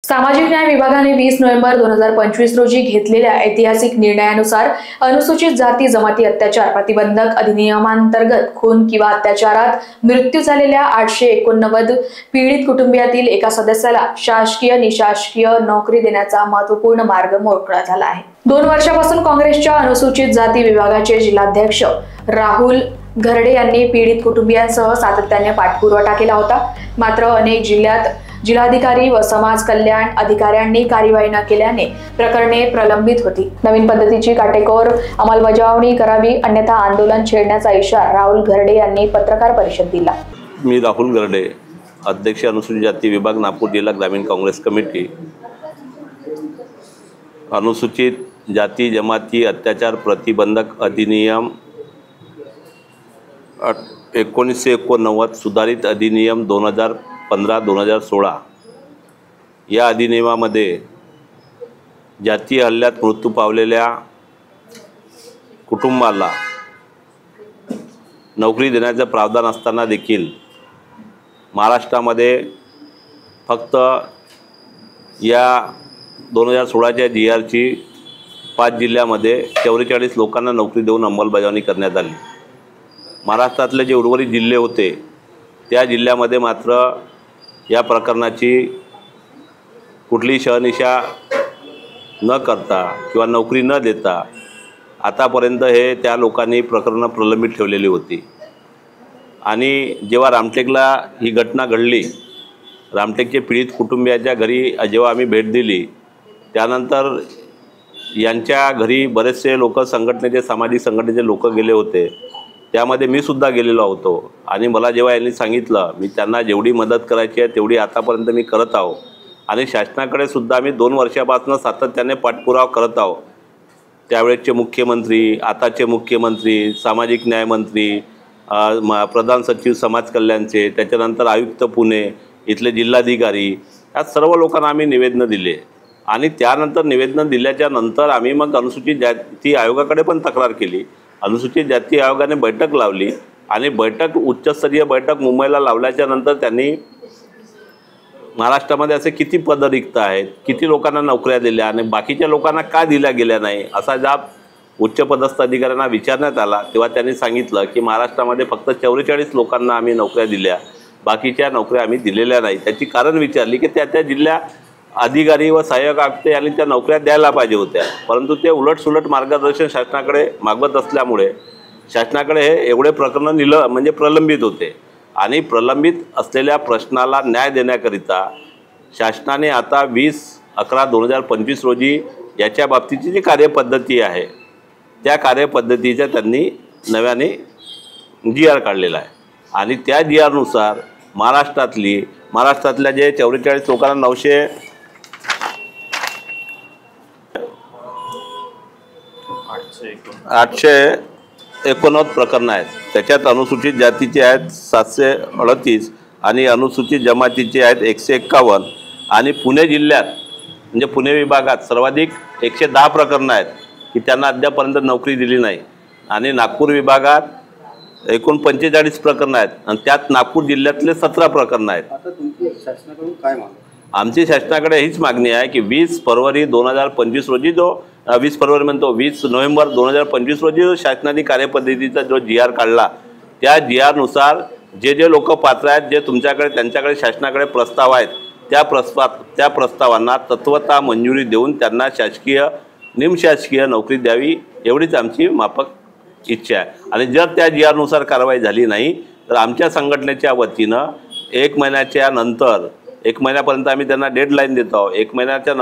सामाजिक न्याय विभागाने 20 नोव्हेंबर 2025 रोजी घेतलेल्या ऐतिहासिक निर्णयानुसार अनुसूचित जाती जमाती अत्याचार प्रतिबंधक अधिनियमांतर्गत खून किंवा अत्याचारात मृत्यू झालेल्या 889 पीडित कुटुंबियातील एका सदस्याला शासकीय निशासकीय नोकरी देण्याचा महत्त्वपूर्ण मार्ग मोकळा झाला आहे। 2 वर्षांपासून काँग्रेसच्या अनुसूचित जाती विभागाचे जिल्हाध्यक्ष राहुल घरडे यांनी पीडित कुटुंबियांसह सातत्याने पाठपुरावा केला होता। मात्र अनेक जिल्ह्यात जिल्हाधिकारी व समाज कल्याण अधिकाऱ्यांनी कार्यवाही न केल्याने प्रकरणे प्रलंबित होती। नवीन पद्धतीची काटेकोर अंमलबजावणी करावी अन्यथा आंदोलन छेडण्याचा इशारा राहुल घरडे यांनी पत्रकार परिषद दिला। मी राहुल घरडे, अध्यक्ष अनुसूचित जाती विभाग, नागपूर जिल्हा ग्रामीण काँग्रेस कमिटी। अनुसूचित जाती जमाती अत्याचार प्रतिबंधक अधिनियम 1989 सुधारित अधिनियम 2015-2016 या अधिनियमामध्ये जातीय हल्ल्यात मृत्यू पावलेल्या कुटुंबाला नोकरी देण्याचं प्रावधान असताना देखील महाराष्ट्रामध्ये फक्त या 2016च्या GRची 5 जिल्ह्यामध्ये 44 लोकांना नोकरी देऊन अंमलबजावणी करण्यात आली। महाराष्ट्रातले जे उर्वरित जिल्हे होते त्या जिल्ह्यामध्ये मात्र या प्रकरणाची कुठलीही शहानिशा न करता किंवा नोकरी न देता आतापर्यंत हे त्या लोकांनी प्रकरणं प्रलंबित ठेवलेली होती। आणि जेव्हा रामटेकला ही घटना घडली, रामटेकचे पीडित कुटुंबियाच्या घरी जेव्हा आम्ही भेट दिली त्यानंतर यांच्या घरी बरेचसे लोक संघटनेचे सामाजिक संघटनेचे लोक गेले होते, त्यामध्ये मी सुद्धा गेलेलो होतो। आणि मला जेव्हा यांनी सांगितलं मी त्यांना जेवढी मदत करायची आहे तेवढी आतापर्यंत मी करत आहो आणि शासनाकडे सुद्धा आम्ही 2 वर्षापासून सातत्याने पाठपुरावा करत आहो। त्यावेळेचे मुख्यमंत्री, आताचे मुख्यमंत्री, सामाजिक न्याय मंत्री, प्रधान सचिव समाज कल्याणचे, त्याच्यानंतर आयुक्त पुणे, इथले जिल्हाधिकारी, या सर्व लोकांना आम्ही निवेदनं दिले। आणि त्यानंतर निवेदनं दिल्याच्या नंतर आम्ही मग अनुसूचित जाती आयोगाकडे पण तक्रार केली। अनुसूचित जाती आयोगाने बैठक लावली आणि उच्चस्तरीय बैठक मुंबईला लावल्याच्या नंतर त्यांनी महाराष्ट्रामध्ये असे किती पद रिक्त आहेत, किती लोकांना नोकऱ्या दिल्या आणि बाकीच्या लोकांना का दिल्या गेल्या नाही असा जाब उच्चपदस्थ अधिकाऱ्यांना विचारण्यात आला। तेव्हा त्यांनी सांगितलं की महाराष्ट्रामध्ये फक्त 44 लोकांना आम्ही नोकऱ्या दिल्या, बाकीच्या नोकऱ्या आम्ही दिलेल्या नाही। त्याची कारण विचारली की त्या जिल्ह्या अधिकारी व सहाय्यक आयुक्त यांनी त्या नोकऱ्या द्यायला पाहिजे होत्या, परंतु ते उलटसुलट मार्गदर्शन शासनाकडे मागवत असल्यामुळे शासनाकडे हे एवढे प्रकरण प्रलंबित होते। आणि प्रलंबित असलेल्या प्रश्नाला न्याय देण्याकरिता शासनाने आता 20/11/2025 रोजी याच्या बाबतीची जी कार्यपद्धती आहे त्या कार्यपद्धतीचा त्यांनी नव्याने GR काढलेला आहे। आणि त्या GRनुसार महाराष्ट्रातल्या जे 44 लोकांना 889 प्रकरणं आहेत। त्याच्यात अनुसूचित जातीचे आहेत 738 आणि अनुसूचित जमातीचे आहेत 151 आणि पुणे जिल्ह्यात म्हणजे पुणे विभागात सर्वाधिक 110 प्रकरणं आहेत की त्यांना अद्यापर्यंत नोकरी दिली नाही। आणि नागपूर विभागात एकूण 45 प्रकरणं आहेत आणि त्यात नागपूर जिल्ह्यातले 17 प्रकरणं आहेत। आता तुमची शासनाकडून काय मागणी? आमची शासनाकडे हीच मागणी आहे की 20 फरवरी 2025 रोजी 20 नोव्हेंबर 2025 रोजी जो शासनाने कार्यपद्धतीचा जो GR काढला त्या GRनुसार जे लोक पात्र आहेत, जे त्यांच्याकडे शासनाकडे प्रस्ताव आहेत त्या प्रस्तावांना तत्वतः मंजुरी देऊन त्यांना शासकीय निमशासकीय नोकरी द्यावी एवढीच आमची माफक इच्छा आहे। आणि जर त्या GRनुसार कारवाई झाली नाही तर आमच्या संघटनेच्या वतीनं 1 महिन्यापर्यंत आम्ही त्यांना डेडलाईन देतो आहोत। 1 महिन्याच्या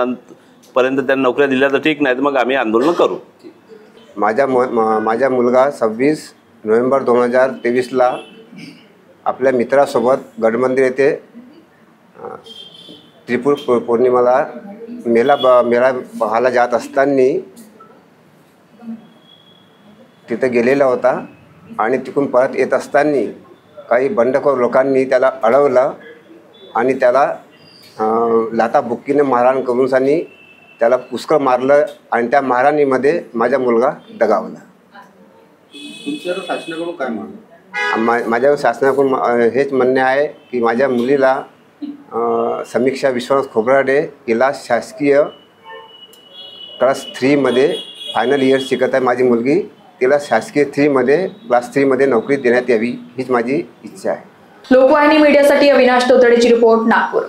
पर्यंत त्यांना नोकऱ्या दिल्या तर ठीक, नाही तर मग आम्ही आंदोलन करू। माझा मुलगा 26 नोव्हेंबर 2023ला आपल्या मित्रासोबत गडमंदिर येथे त्रिपुर पौर्णिमेला मेळा पाहायला जात असताना तिथे गेलेला होता आणि तिकडून परत येत असताना काही बंडखोर लोकांनी त्याला अडवलं आणि त्याला लाथाबुक्कीने मारहाण करून त्याला पुष्कळ मारलं आणि त्या मारहाणीमध्ये माझा मुलगा दगावला। तुमच्यावर शासनाकडून काय मागणी? माझ्या शासनाकडून हेच म्हणणे आहे की माझ्या मुलीला समीक्षा विश्वनाथ खोब्राडे हिला शासकीय क्लास 3मध्ये फायनल इयर शिकत आहे माझी मुलगी, तिला शासकीय क्लास 3मध्ये नोकरी देण्यात यावी हीच माझी इच्छा आहे. लोकवाहिनी मीडियासाठी अविनाश तोतडेची रिपोर्ट, नागपूर.